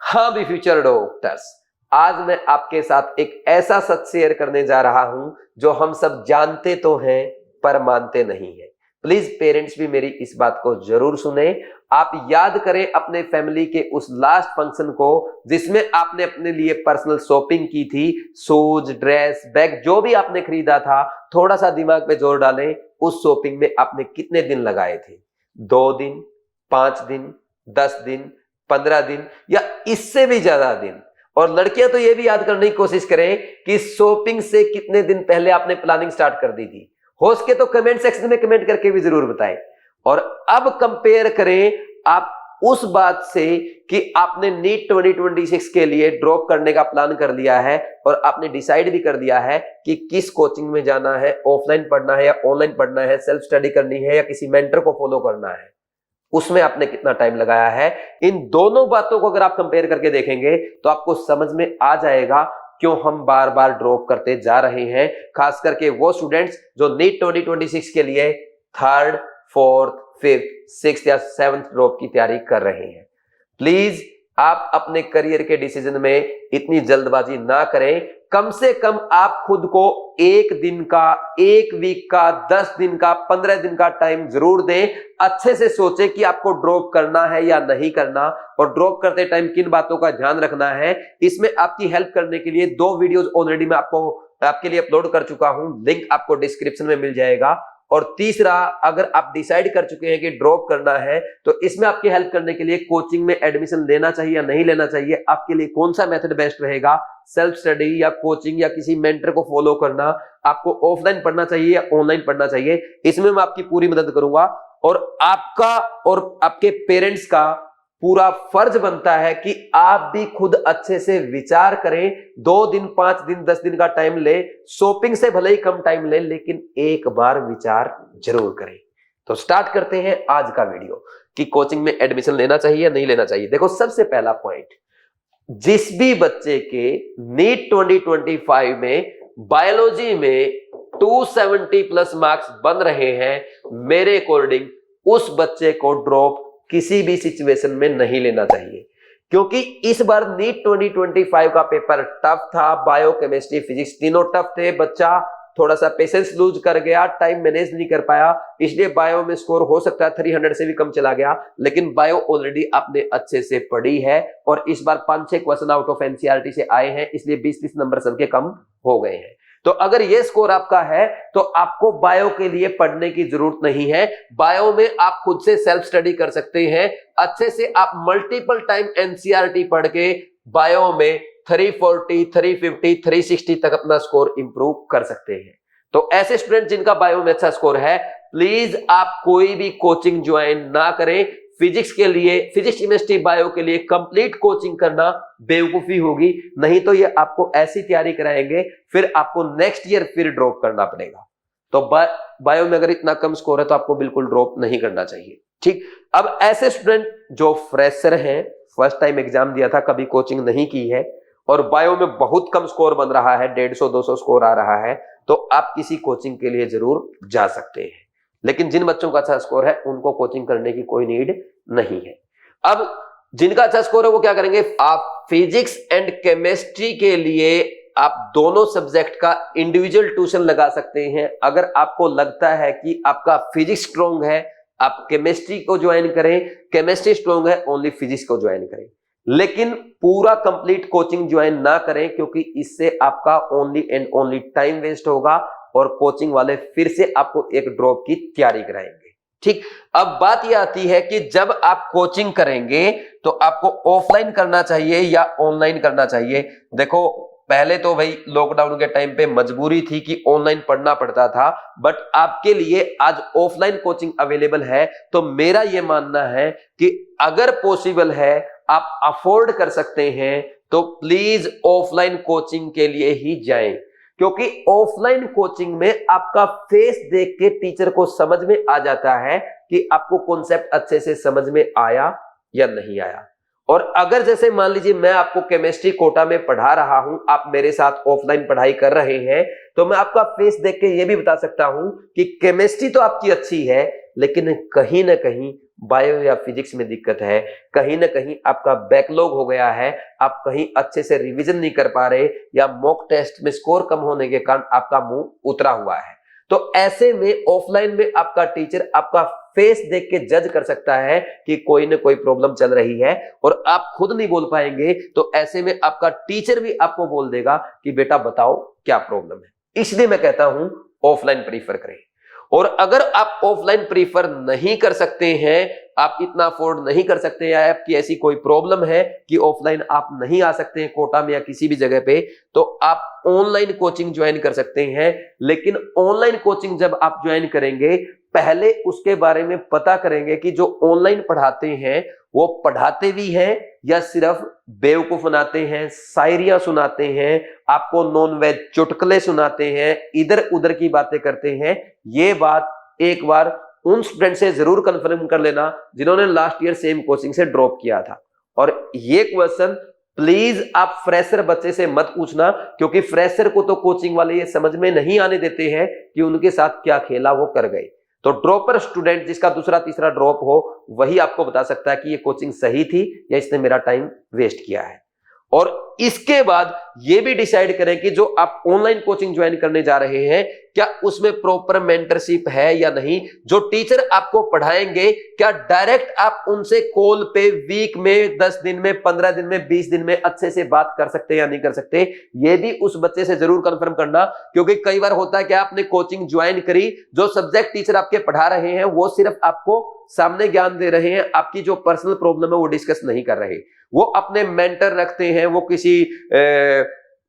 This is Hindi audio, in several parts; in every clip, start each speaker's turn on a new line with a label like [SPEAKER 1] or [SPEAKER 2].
[SPEAKER 1] हाँ भी फ्यूचर डॉक्टर्स, आज मैं आपके साथ एक ऐसा सच शेयर करने जा रहा हूं जो हम सब जानते तो हैं पर मानते नहीं हैं। प्लीज पेरेंट्स भी मेरी इस बात को जरूर सुने। आप याद करें अपने फैमिली के उस लास्ट फंक्शन को जिसमें आपने अपने लिए पर्सनल शॉपिंग की थी, शूज, ड्रेस, बैग, जो भी आपने खरीदा था। थोड़ा सा दिमाग पे जोर डालें, उस शॉपिंग में आपने कितने दिन लगाए थे? 2 दिन, 5 दिन, 10 दिन, 15 दिन या इससे भी ज्यादा दिन? और लड़कियां तो ये भी याद करने की कोशिश करें कि शॉपिंग से कितने दिन पहले आपने प्लानिंग स्टार्ट कर दी थी। हो सके तो कमेंट सेक्शन में कमेंट करके भी जरूर बताएं। और अब कंपेयर करें आप उस बात से कि आपने नीट 2026 के लिए ड्रॉप करने का प्लान कर लिया है और आपने डिसाइड भी कर दिया है कि किस कोचिंग में जाना है, ऑफलाइन पढ़ना है या ऑनलाइन पढ़ना है, सेल्फ स्टडी करनी है या किसी मेंटर को फॉलो करना है, उसमें आपने कितना टाइम लगाया है। इन दोनों बातों को अगर आप कंपेयर करके देखेंगे तो आपको समझ में आ जाएगा क्यों हम बार बार ड्रॉप करते जा रहे हैं। खास करके वो स्टूडेंट्स जो नीट 2026 के लिए 3rd, 4th, 5th, 6th या 7th ड्रॉप की तैयारी कर रहे हैं। प्लीज आप अपने करियर के डिसीजन में इतनी जल्दबाजी ना करें। कम से कम आप खुद को 1 दिन का, 1 वीक का, 10 दिन का, 15 दिन का टाइम जरूर दें। अच्छे से सोचें कि आपको ड्रॉप करना है या नहीं करना और ड्रॉप करते टाइम किन बातों का ध्यान रखना है। इसमें आपकी हेल्प करने के लिए 2 वीडियोस ऑलरेडी मैं आपके लिए अपलोड कर चुका हूं, लिंक आपको डिस्क्रिप्शन में मिल जाएगा। और तीसरा, अगर आप डिसाइड कर चुके हैं कि ड्रॉप करना है तो इसमें आपकी हेल्प करने के लिए कोचिंग में एडमिशन लेना चाहिए या नहीं लेना चाहिए, आपके लिए कौन सा मेथड बेस्ट रहेगा, सेल्फ स्टडी या कोचिंग या किसी मेंटर को फॉलो करना, आपको ऑफलाइन पढ़ना चाहिए या ऑनलाइन पढ़ना चाहिए, इसमें मैं आपकी पूरी मदद करूंगा। और आपका और आपके पेरेंट्स का पूरा फर्ज बनता है कि आप भी खुद अच्छे से विचार करें। 2 दिन, 5 दिन, 10 दिन का टाइम ले, शॉपिंग से भले ही कम टाइम ले, लेकिन एक बार विचार जरूर करें। तो स्टार्ट करते हैं आज का वीडियो कि कोचिंग में एडमिशन लेना चाहिए या नहीं लेना चाहिए। देखो, सबसे पहला पॉइंट, जिस भी बच्चे के नीट 2025 में बायोलॉजी में 270 प्लस मार्क्स बन रहे हैं, मेरे अकॉर्डिंग उस बच्चे को ड्रॉप किसी भी सिचुएशन में नहीं लेना चाहिए। क्योंकि इस बार नीट 2025 का पेपर टफ था, बायो, केमिस्ट्री, फिजिक्स तीनों टफ थे। बच्चा थोड़ा सा पेशेंस लूज कर गया, टाइम मैनेज नहीं कर पाया, इसलिए बायो में स्कोर हो सकता है 300 से भी कम चला गया। लेकिन बायो ऑलरेडी आपने अच्छे से पढ़ी है और इस बार 5-6 क्वेश्चन आउट ऑफ एनसीईआरटी से आए हैं, इसलिए 20-30 नंबर सबके कम हो गए हैं। तो अगर ये स्कोर आपका है तो आपको बायो के लिए पढ़ने की जरूरत नहीं है। बायो में आप खुद से सेल्फ स्टडी कर सकते हैं। अच्छे से आप मल्टीपल टाइम एनसीईआरटी पढ़ के बायो में 340, 350, 360 तक अपना स्कोर इंप्रूव कर सकते हैं। तो ऐसे स्टूडेंट जिनका बायो में अच्छा स्कोर है, प्लीज आप कोई भी कोचिंग ज्वाइन ना करें। फिजिक्स के लिए, फिजिक्स, केमिस्ट्री, बायो के लिए कंप्लीट कोचिंग करना बेवकूफी होगी। नहीं तो ये आपको ऐसी तैयारी कराएंगे, फिर आपको नेक्स्ट ईयर फिर ड्रॉप करना पड़ेगा। तो बायो में अगर इतना कम स्कोर है तो आपको बिल्कुल ड्रॉप नहीं करना चाहिए। ठीक, अब ऐसे स्टूडेंट जो फ्रेशर हैं, फर्स्ट टाइम एग्जाम दिया था, कभी कोचिंग नहीं की है और बायो में बहुत कम स्कोर बन रहा है, 150-200 स्कोर आ रहा है, तो आप किसी कोचिंग के लिए जरूर जा सकते हैं। लेकिन जिन बच्चों का अच्छा स्कोर है उनको कोचिंग करने की कोई नीड नहीं है। अब जिनका अच्छा स्कोर है वो क्या करेंगे, आप फिजिक्स एंड केमिस्ट्री के लिए आप दोनों सब्जेक्ट का इंडिविजुअल ट्यूशन लगा सकते हैं। अगर आपको लगता है कि आपका फिजिक्स स्ट्रॉन्ग है, आप केमिस्ट्री को ज्वाइन करें, केमिस्ट्री स्ट्रॉन्ग है, ओनली फिजिक्स को ज्वाइन करें। लेकिन पूरा कंप्लीट कोचिंग ज्वाइन ना करें, क्योंकि इससे आपका only and only time waste होगा और कोचिंग वाले फिर से आपको एक ड्रॉप की तैयारी कराएंगे। ठीक, अब बात यह आती है कि जब आप कोचिंग करेंगे तो आपको ऑफलाइन करना चाहिए या ऑनलाइन करना चाहिए। देखो, पहले तो भाई लॉकडाउन के टाइम पे मजबूरी थी कि ऑनलाइन पढ़ना पड़ता था, बट आपके लिए आज ऑफलाइन कोचिंग अवेलेबल है। तो मेरा यह मानना है कि अगर पॉसिबल है, आप अफोर्ड कर सकते हैं, तो प्लीज ऑफलाइन कोचिंग के लिए ही जाएं। क्योंकि ऑफलाइन कोचिंग में आपका फेस देख के टीचर को समझ में आ जाता है कि आपको कॉन्सेप्ट अच्छे से समझ में आया या नहीं आया। और अगर जैसे मान लीजिए मैं आपको केमिस्ट्री कोटा में पढ़ा रहा हूं, आप मेरे साथ ऑफलाइन पढ़ाई कर रहे हैं, तो मैं आपका फेस देख के ये भी बता सकता हूं कि केमिस्ट्री तो आपकी अच्छी है, लेकिन कहीं ना कहीं बायो या फिजिक्स में दिक्कत है, कहीं ना कहीं आपका बैकलॉग हो गया है, आप कहीं अच्छे से रिवीजन नहीं कर पा रहे, या मॉक टेस्ट में स्कोर कम होने के कारण आपका मुंह उतरा हुआ है, तो ऐसे में ऑफलाइन में आपका टीचर आपका फेस देख के जज कर सकता है कि कोई ना कोई प्रॉब्लम चल रही है, और आप खुद नहीं बोल पाएंगे तो ऐसे में आपका टीचर भी आपको बोल देगा कि बेटा बताओ क्या प्रॉब्लम है। इसलिए मैं कहता हूं ऑफलाइन प्रीफर करें। और अगर आप ऑफलाइन प्रीफर नहीं कर सकते हैं, आप इतना अफोर्ड नहीं कर सकते, या आपकी ऐसी कोई प्रॉब्लम है कि ऑफलाइन आप नहीं आ सकते हैं कोटा में या किसी भी जगह पे, तो आप ऑनलाइन कोचिंग ज्वाइन कर सकते हैं। लेकिन ऑनलाइन कोचिंग जब आप ज्वाइन करेंगे, पहले उसके बारे में पता करेंगे कि जो ऑनलाइन पढ़ाते हैं वो पढ़ाते भी हैं या सिर्फ बेवकूफ बनाते हैं, शायरियां सुनाते हैं, आपको नॉन वेज चुटकुले सुनाते हैं, इधर उधर की बातें करते हैं। ये बात एक बार उन स्टूडेंट से जरूर कंफर्म कर लेना जिन्होंने लास्ट ईयर सेम कोचिंग से ड्रॉप किया था। और ये क्वेश्चन प्लीज आप फ्रेशर बच्चे से मत पूछना, क्योंकि फ्रेशर को तो कोचिंग वाले ये समझ में नहीं आने देते हैं कि उनके साथ क्या खेला वो कर गए। तो ड्रॉपर स्टूडेंट जिसका दूसरा तीसरा ड्रॉप हो, वही आपको बता सकता है कि ये कोचिंग सही थी या इसने मेरा टाइम वेस्ट किया है। और इसके बाद ये भी डिसाइड करें कि जो आप ऑनलाइन कोचिंग ज्वाइन करने जा रहे हैं, क्या उसमें प्रॉपर मेंटरशिप है या नहीं। जो टीचर आपको पढ़ाएंगे, क्या डायरेक्ट आप उनसे कॉल पे वीक में 10 दिन में, 15 दिन में, 20 दिन में अच्छे से बात कर सकते हैं या नहीं कर सकते। ये भी उस बच्चे से जरूर कंफर्म करना, क्योंकि कई बार होता है कि आपने कोचिंग ज्वाइन करी, जो सब्जेक्ट टीचर आपके पढ़ा रहे हैं वो सिर्फ आपको सामने ज्ञान दे रहे हैं, आपकी जो पर्सनल प्रॉब्लम है वो डिस्कस नहीं कर रहे। वो अपने मेंटर रखते हैं, वो किसी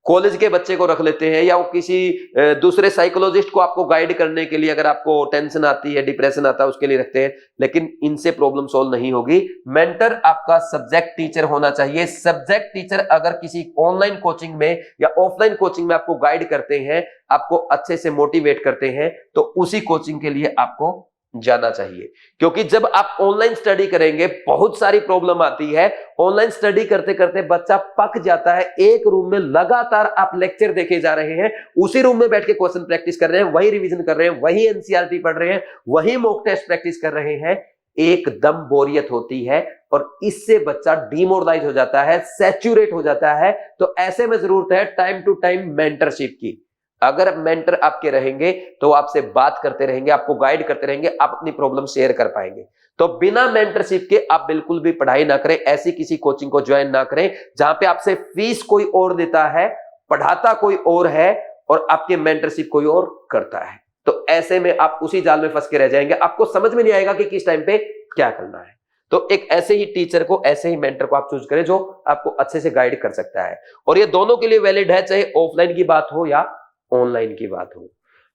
[SPEAKER 1] कॉलेज के बच्चे को रख लेते हैं, या वो किसी दूसरे साइकोलॉजिस्ट को आपको गाइड करने के लिए, अगर आपको टेंशन आती है, डिप्रेशन आता है, उसके लिए रखते हैं। लेकिन इनसे प्रॉब्लम सॉल्व नहीं होगी। मेंटर आपका सब्जेक्ट टीचर होना चाहिए। सब्जेक्ट टीचर अगर किसी ऑनलाइन कोचिंग में या ऑफलाइन कोचिंग में आपको गाइड करते हैं, आपको अच्छे से मोटिवेट करते हैं, तो उसी कोचिंग के लिए आपको जाना चाहिए। क्योंकि जब आप ऑनलाइन स्टडी करेंगे, बहुत सारी प्रॉब्लम आती है। ऑनलाइन स्टडी करते करते बच्चा पक जाता है। एक रूम में लगातार आप लेक्चर देखे जा रहे हैं, उसी रूम में बैठ के क्वेश्चन प्रैक्टिस कर रहे हैं, वही रिवीजन कर रहे हैं, वही एनसीईआरटी पढ़ रहे हैं, वही मॉक टेस्ट प्रैक्टिस कर रहे हैं। एकदम बोरियत होती है और इससे बच्चा डिमोरलाइज हो जाता है, सैचुरेट हो जाता है। तो ऐसे में जरूरत है टाइम टू टाइम मेंटरशिप की। अगर मेंटर आपके रहेंगे तो आपसे बात करते रहेंगे, आपको गाइड करते रहेंगे, आप अपनी प्रॉब्लम शेयर कर पाएंगे। तो बिना मेंटरशिप के आप बिल्कुल भी पढ़ाई ना करें। ऐसी किसी कोचिंग को ज्वाइन ना करें जहां पे आपसे फीस कोई और देता है, पढ़ाता कोई और है और आपके मेंटरशिप कोई और करता है। तो ऐसे में आप उसी जाल में फंस के रह जाएंगे, आपको समझ में नहीं आएगा कि किस टाइम पे क्या करना है। तो एक ऐसे ही टीचर को, ऐसे ही मेंटर को आप चूज करें जो आपको अच्छे से गाइड कर सकता है। और ये दोनों के लिए वैलिड है, चाहे ऑफलाइन की बात हो या ऑनलाइन की बात हो।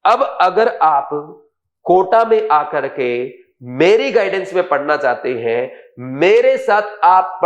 [SPEAKER 1] अब अगर आप कोटा में आकर के मेरी गाइडेंस में पढ़ना चाहते हैं, मेरे साथ आप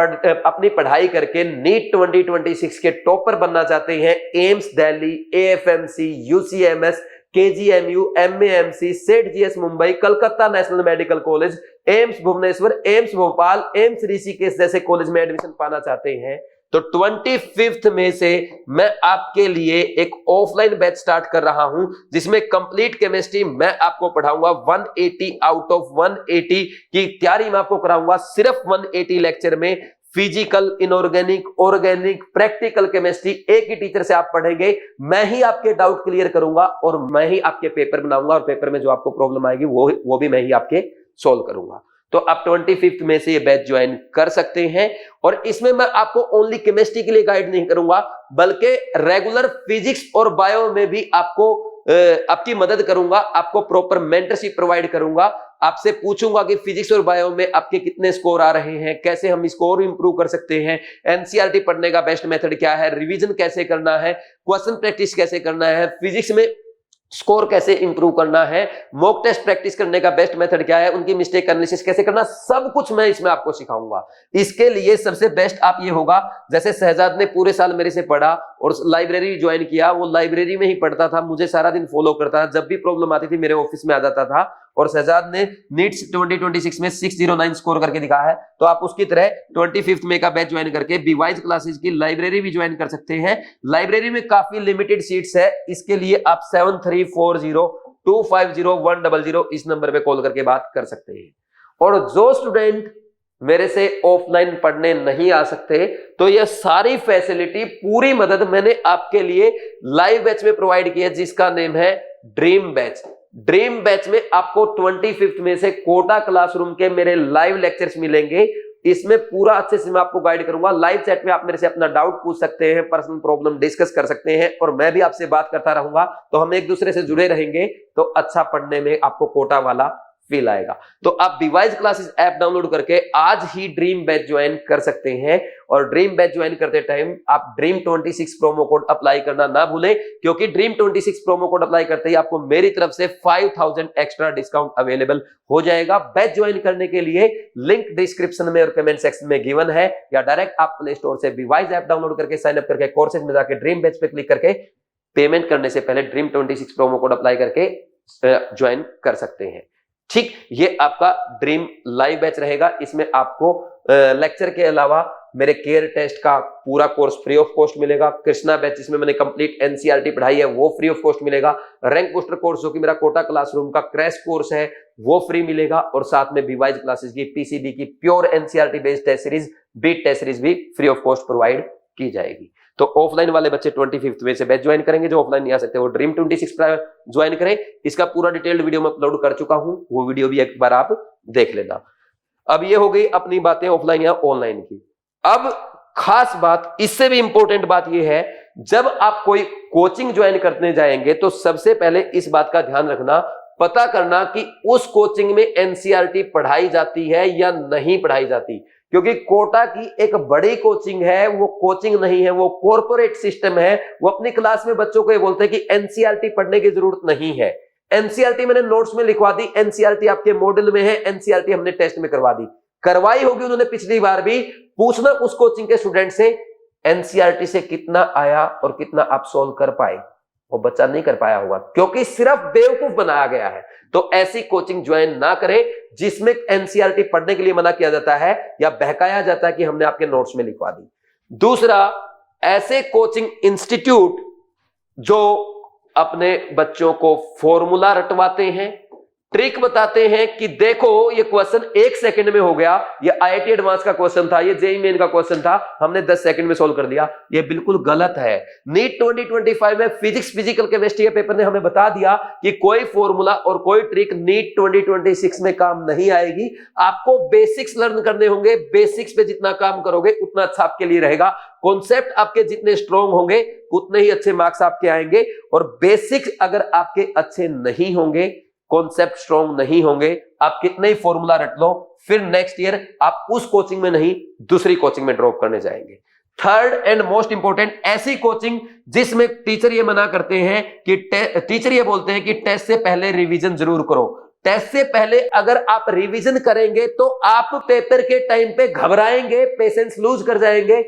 [SPEAKER 1] अपनी पढ़ाई करके नीट 2026 के टॉपर बनना चाहते हैं, AIIMS Delhi, AFMC, UCMS, KGMU, MAMC, Seth GS Mumbai, Calcutta national medical college, AIIMS Bhubaneswar, AIIMS Bhopal, AIIMS Rishikesh जैसे कॉलेज में एडमिशन पाना चाहते हैं, तो 25 में से मैं आपके लिए एक ऑफलाइन बैच स्टार्ट कर रहा हूं, जिसमें कंप्लीट केमिस्ट्री मैं आपको पढ़ाऊंगा। 180 आउट ऑफ 180 की तैयारी मैं आपको कराऊंगा सिर्फ 180 लेक्चर में। Physical, inorganic, organic, practical chemistry एक ही टीचर से आप पढ़ेंगे। मैं ही आपके डाउट क्लियर करूंगा और मैं ही आपके पेपर बनाऊंगा, और पेपर में जो आपको प्रॉब्लम आएगी वो भी मैं ही आपके सोल्व करूंगा। तो आप 25 में से ये बैच ज्वाइन कर सकते हैं। और इसमें मैं आपको ओनली केमिस्ट्री के लिए गाइड नहीं करूंगा, बल्कि रेगुलर फिजिक्स और बायो में भी आपकी मदद करूंगा, आपको प्रॉपर मेंटरशिप प्रोवाइड करूंगा। आपसे पूछूंगा कि फिजिक्स और बायो में आपके कितने स्कोर आ रहे हैं, कैसे हम इसको और इंप्रूव कर सकते हैं, एनसीईआरटी पढ़ने का बेस्ट मेथड क्या है, रिवीजन कैसे करना है, क्वेश्चन प्रैक्टिस कैसे करना है, फिजिक्स में स्कोर कैसे इंप्रूव करना है, मॉक टेस्ट प्रैक्टिस करने का बेस्ट मेथड क्या है, उनकी मिस्टेक एनालिसिस कैसे करना, सब कुछ मैं इसमें आपको सिखाऊंगा। इसके लिए सबसे बेस्ट आप ये होगा, जैसे शहजाद ने पूरे साल मेरे से पढ़ा और लाइब्रेरी ज्वाइन किया, वो लाइब्रेरी में ही पढ़ता था, मुझे सारा दिन फॉलो करता था, जब भी प्रॉब्लम आती थी मेरे ऑफिस में आ जाता था। और शहजाद ने नीट्स 2026 में 609 स्कोर करके दिखाया है। तो आप उसकी तरह 25 में का बैच ज्वाइन करके बीवाइज क्लासेस की लाइब्रेरी भी ज्वाइन कर सकते हैं। लाइब्रेरी में काफी लिमिटेड सीट्स है, इसके लिए आप 7340 250100 इस नंबर पे कॉल करके बात कर सकते हैं। और जो स्टूडेंट मेरे से ऑफलाइन पढ़ने नहीं आ सकते, तो यह सारी फैसिलिटी, पूरी मदद मैंने आपके लिए लाइव बैच में प्रोवाइड की है, जिसका नेम है ड्रीम बैच। ड्रीम बैच में आपको 25 में से कोटा क्लासरूम के मेरे लाइव लेक्चर्स मिलेंगे। इसमें पूरा अच्छे से मैं आपको गाइड करूंगा। लाइव चैट में आप मेरे से अपना डाउट पूछ सकते हैं, पर्सनल प्रॉब्लम डिस्कस कर सकते हैं, और मैं भी आपसे बात करता रहूंगा। तो हम एक दूसरे से जुड़े रहेंगे, तो अच्छा पढ़ने में आपको कोटा वाला फील आएगा। तो आप डिवाइस क्लासेस ऐप डाउनलोड करके आज ही ड्रीम बैच ज्वाइन कर सकते हैं। और ड्रीम बैच ज्वाइन करते टाइम आप ड्रीम 26 प्रोमो कोड अप्लाई करना ना भूलें, क्योंकि ड्रीम 26 प्रोमो कोड अप्लाई करते ही आपको मेरी तरफ से 5000 एक्स्ट्रा डिस्काउंट अवेलेबल हो जाएगा। बैच ज्वाइन करने के लिए लिंक डिस्क्रिप्शन में और कमेंट सेक्शन में गिवन है, या डायरेक्ट आप प्ले स्टोर से डिवाइस ऐप डाउनलोड करके साइन अप करके कोर्सेज में जाके ड्रीम बैच पे क्लिक करके पेमेंट करने से पहले ड्रीम 26 प्रोमो कोड अप्लाई करके ज्वाइन कर सकते हैं। ठीक, ये आपका ड्रीम लाइव बैच रहेगा। इसमें आपको लेक्चर के अलावा मेरे केयर टेस्ट का पूरा कोर्स फ्री ऑफ कॉस्ट मिलेगा। कृष्णा बैच जिसमें मैंने कंप्लीट एनसीईआरटी पढ़ाई है वो फ्री ऑफ कॉस्ट मिलेगा। रैंक बूस्टर कोर्स जो कि मेरा कोटा क्लासरूम का क्रैश कोर्स है वो फ्री मिलेगा। और साथ में बीवाइज क्लासेस की पीसीबी की pure NCERT based test series, बीट टेस्ट सीरीज भी फ्री ऑफ कॉस्ट प्रोवाइड की जाएगी। तो ऑफलाइन वाले बच्चे 25 में से बैच ज्वाइन करेंगे, जो ऑफलाइन नहीं आ सकते वो ड्रीम 26 ज्वाइन करें। इसका पूरा डिटेल्ड वीडियो मैं अपलोड कर चुका हूं, वो वीडियो भी एक बार आप देख लेना। अब ये हो गई अपनी बातें ऑफलाइन या ऑनलाइन की। अब खास बात, इससे भी इंपॉर्टेंट बात ये है, जब आप कोई कोचिंग ज्वाइन करने जाएंगे तो सबसे पहले इस बात का ध्यान रखना, पता करना कि उस कोचिंग में एनसीईआरटी पढ़ाई जाती है या नहीं पढ़ाई जाती। क्योंकि कोटा की एक बड़ी कोचिंग है, वो कोचिंग नहीं है, वो कॉर्पोरेट सिस्टम है। वो अपनी क्लास में बच्चों को ये बोलते हैं कि एनसीईआरटी पढ़ने की जरूरत नहीं है। एनसीईआरटी मैंने नोट्स में लिखवा दी, एनसीईआरटी आपके मॉडल में है, एनसीईआरटी हमने टेस्ट में करवाई होगी उन्होंने पिछली बार भी। पूछना उस कोचिंग के स्टूडेंट से एनसीईआरटी से कितना आया और कितना आप सोल्व कर पाए। वो बच्चा नहीं कर पाया होगा, क्योंकि सिर्फ बेवकूफ बनाया गया है। तो ऐसी कोचिंग ज्वाइन ना करें जिसमें एनसीईआरटी पढ़ने के लिए मना किया जाता है या बहकाया जाता है कि हमने आपके नोट्स में लिखवा दी। दूसरा, ऐसे कोचिंग इंस्टीट्यूट जो अपने बच्चों को फॉर्मूला रटवाते हैं, ट्रिक बताते हैं कि देखो ये क्वेश्चन 1 सेकंड में हो गया, ये आईआईटी एडवांस का क्वेश्चन था, ये जेईई मेन का क्वेश्चन था, हमने 10 सेकंड में सोल्व कर दिया। ये बिल्कुल गलत है। नीट 2025 में फिजिक्स, फिजिकल केमिस्ट्री के पेपर ने हमें बता दिया कि कोई फॉर्मूला और कोई ट्रिक नीट 2026 में काम नहीं आएगी। आपको बेसिक्स लर्न करने होंगे। बेसिक्स पे जितना काम करोगे उतना अच्छा आपके लिए रहेगा। कॉन्सेप्ट आपके जितने स्ट्रॉन्ग होंगे उतने ही अच्छे मार्क्स आपके आएंगे। और बेसिक्स अगर आपके अच्छे नहीं होंगे, कॉन्सेप्ट स्ट्रॉन्ग नहीं होंगे, आप कितने ही फॉर्मूला रट लो, फिर नेक्स्ट ईयर आप उस कोचिंग में नहीं दूसरी कोचिंग में ड्रॉप करने जाएंगे। थर्ड एंड मोस्ट इंपॉर्टेंट, ऐसी कोचिंग जिसमें टीचर ये मना करते हैं कि टीचर ये बोलते हैं कि टेस्ट से पहले रिवीजन जरूर करो। टेस्ट से पहले अगर आप रिवीजन करेंगे तो आप पेपर के टाइम पे घबराएंगे, पेशेंस लूज कर जाएंगे,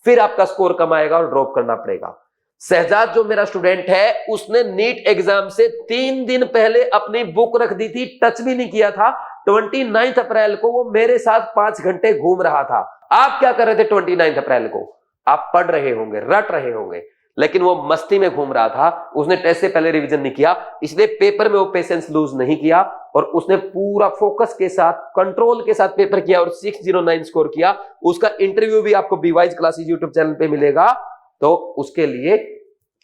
[SPEAKER 1] फिर आपका स्कोर कम आएगा और ड्रॉप करना पड़ेगा। शहजाद जो मेरा स्टूडेंट है, उसने नीट एग्जाम से 3 दिन पहले अपनी बुक रख दी थी, टच भी नहीं किया था। 29 अप्रैल को वो मेरे साथ 5 घंटे घूम रहा था। आप क्या कर रहे थे 29 अप्रैल को? आप पढ़ रहे होंगे, रट रहे होंगे, लेकिन वो मस्ती में घूम रहा था। उसने टेस्ट से पहले रिवीजन नहीं किया, इसलिए पेपर में वो पेशेंस लूज नहीं किया और उसने पूरा फोकस के साथ, कंट्रोल के साथ पेपर किया और 609 स्कोर किया। उसका इंटरव्यू भी आपको बीवाइज क्लासेस यूट्यूब चैनल पे मिलेगा। तो उसके लिए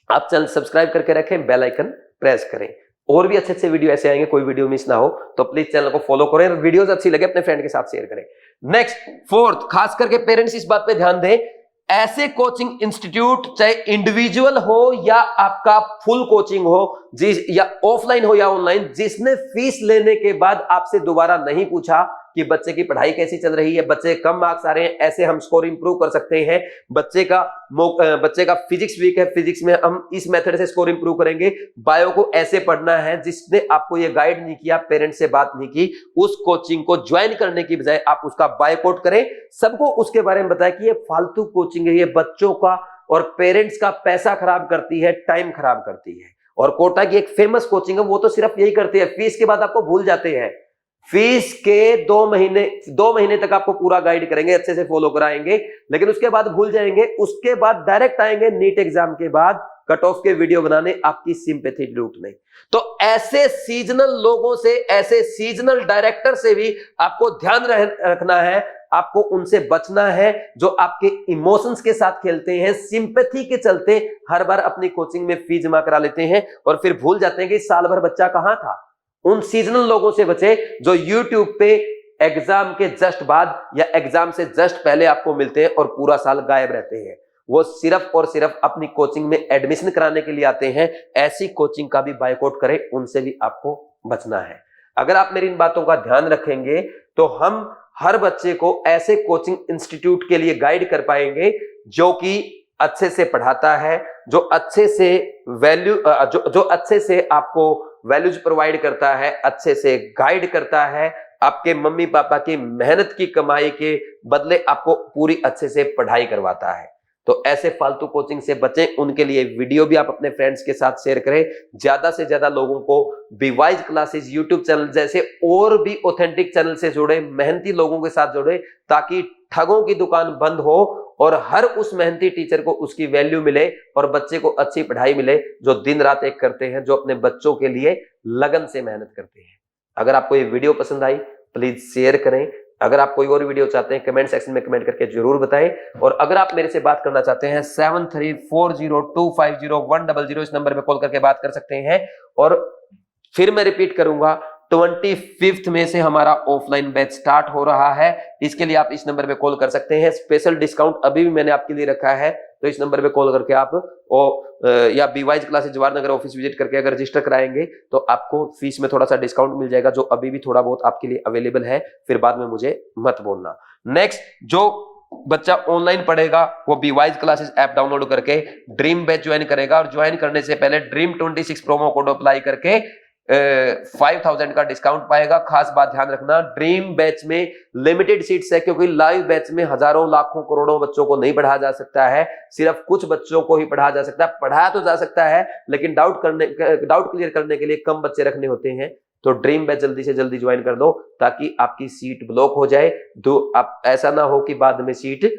[SPEAKER 1] आप चैनल सब्सक्राइब करके रखें, बेल आइकन प्रेस करें। और भी अच्छे अच्छे वीडियो ऐसे आएंगे, कोई वीडियो मिस ना हो तो प्लीज चैनल को फॉलो करें। वीडियोस अच्छी लगे अपने फ्रेंड के साथ शेयर करें। नेक्स्ट, फोर्थ, खास करके पेरेंट्स इस बात पे ध्यान दें, ऐसे कोचिंग इंस्टीट्यूट चाहे इंडिविजुअल हो या आपका फुल कोचिंग हो, जिस या ऑफलाइन हो या ऑनलाइन, जिसने फीस लेने के बाद आपसे दोबारा नहीं पूछा कि बच्चे की पढ़ाई कैसी चल रही है, बच्चे कम मार्क्स आ रहे हैं, ऐसे हम स्कोर इंप्रूव कर सकते हैं, बच्चे का फिजिक्स वीक है, फिजिक्स में हम इस मेथड से स्कोर इंप्रूव करेंगे, बायो को ऐसे पढ़ना है, जिसने आपको ये गाइड नहीं किया, पेरेंट्स से बात नहीं की, उस कोचिंग को ज्वाइन करने की बजाय आप उसका बायकॉट करें। सबको उसके बारे में बताया कि ये फालतू कोचिंग है, ये बच्चों का और पेरेंट्स का पैसा खराब करती है, टाइम खराब करती है। और कोटा की एक फेमस कोचिंग है, वो तो सिर्फ यही करती है, फीस के बाद आपको भूल जाते हैं। फीस के 2 महीने तक आपको पूरा गाइड करेंगे, अच्छे से फॉलो कराएंगे, लेकिन उसके बाद भूल जाएंगे। उसके बाद डायरेक्ट आएंगे नीट एग्जाम के बाद कट ऑफ के वीडियो बनाने, आपकी सिंपैथी लूटने। तो ऐसे सीजनल लोगों से, ऐसे सीजनल डायरेक्टर से भी आपको ध्यान रखना है, आपको उनसे बचना है जो आपके इमोशंस के साथ खेलते हैं, सिंपैथी के चलते हर बार अपनी कोचिंग में फी जमा करा लेते हैं और फिर भूल जाते हैं कि साल भर बच्चा कहां था। उन सीजनल लोगों से बचे जो यूट्यूब पे एग्जाम के जस्ट बाद या एग्जाम से जस्ट पहले आपको मिलते हैं और पूरा साल गायब रहते हैं। वो सिर्फ और सिर्फ अपनी कोचिंग में एडमिशन कराने के लिए आते हैं। ऐसी कोचिंग का भी बायकॉट करें, उनसे भी आपको बचना है। अगर आप मेरी इन बातों का ध्यान रखेंगे तो हम हर बच्चे को ऐसे कोचिंग इंस्टीट्यूट के लिए गाइड कर पाएंगे जो कि अच्छे से पढ़ाता है, जो अच्छे से जो अच्छे से आपको वैल्यूज प्रोवाइड करता है, अच्छे से गाइड करता है, आपके मम्मी पापा की मेहनत की कमाई के बदले आपको पूरी अच्छे से पढ़ाई करवाता है। तो ऐसे फालतू कोचिंग से बचें। उनके लिए वीडियो भी आप अपने फ्रेंड्स के साथ शेयर करें, ज्यादा से ज्यादा लोगों को बीवाइज क्लासेस यूट्यूब चैनल जैसे और भी ऑथेंटिक चैनल से जोड़े, मेहनती लोगों के साथ जोड़े, ताकि ठगों की दुकान बंद हो और हर उस मेहनती टीचर को उसकी वैल्यू मिले और बच्चे को अच्छी पढ़ाई मिले, जो दिन रात एक करते हैं, जो अपने बच्चों के लिए लगन से मेहनत करते हैं। अगर आपको ये वीडियो पसंद आई प्लीज शेयर करें। अगर आप कोई और वीडियो चाहते हैं कमेंट सेक्शन में कमेंट करके जरूर बताएं। और अगर आप मेरे से बात करना चाहते हैं 7340250100 इस नंबर पे कॉल करके बात कर सकते हैं। और फिर मैं रिपीट करूंगा, 25 मई से हमारा ऑफलाइन बैच स्टार्ट हो रहा है। इसके लिए आप इस नंबर पे कॉल कर सकते हैं। स्पेशल डिस्काउंट अभी भी मैंने आपके लिए रखा है, तो इस नंबर पे कॉल करके आप या बीवाइज classes Jawahar Nagar office visit करके अगर रजिस्टर कराएंगे तो आपको फीस में थोड़ा सा डिस्काउंट मिल जाएगा, जो अभी भी थोड़ा बहुत आपके लिए अवेलेबल है। फिर बाद में मुझे मत बोलना। नेक्स्ट, जो बच्चा ऑनलाइन पढ़ेगा वो बीवाइज क्लासेस ऐप डाउनलोड करके ड्रीम बैच ज्वाइन करेगा और ज्वाइन करने से पहले ड्रीम 26 प्रोमो कोड अप्लाई करके 5000 का डिस्काउंट पाएगा। खास बात ध्यान रखना, ड्रीम बैच में लिमिटेड सीट्स है, क्योंकि लाइव बैच में हजारों लाखों करोड़ों बच्चों को नहीं पढ़ाया जा सकता है, सिर्फ कुछ बच्चों को ही पढ़ाया जा सकता है। पढ़ाया तो जा सकता है लेकिन डाउट क्लियर करने के लिए कम बच्चे रखने होते हैं। तो ड्रीम बैच जल्दी से जल्दी ज्वाइन कर दो ताकि आपकी सीट ब्लॉक हो जाए। आप ऐसा ना हो कि बाद में सीट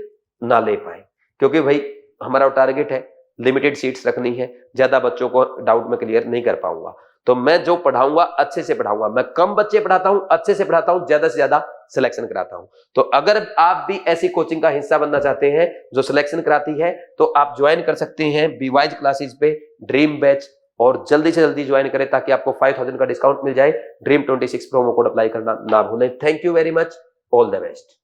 [SPEAKER 1] ना ले पाए, क्योंकि भाई हमारा टारगेट है लिमिटेड सीट्स रखनी है, ज्यादा बच्चों को डाउट में क्लियर नहीं कर पाऊंगा। तो मैं जो पढ़ाऊंगा अच्छे से पढ़ाऊंगा, मैं कम बच्चे पढ़ाता हूं, अच्छे से पढ़ाता हूं, ज्यादा से ज्यादा सिलेक्शन कराता हूं। तो अगर आप भी ऐसी कोचिंग का हिस्सा बनना चाहते हैं जो सिलेक्शन कराती है तो आप ज्वाइन कर सकते हैं बीवाइज क्लासेस पे ड्रीम बैच, और जल्दी से जल्दी ज्वाइन करें ताकि आपको 5000 का डिस्काउंट मिल जाए। ड्रीम 26 प्रोमो कोड अप्लाई करना ना भूलें। Thank you very much, all the best.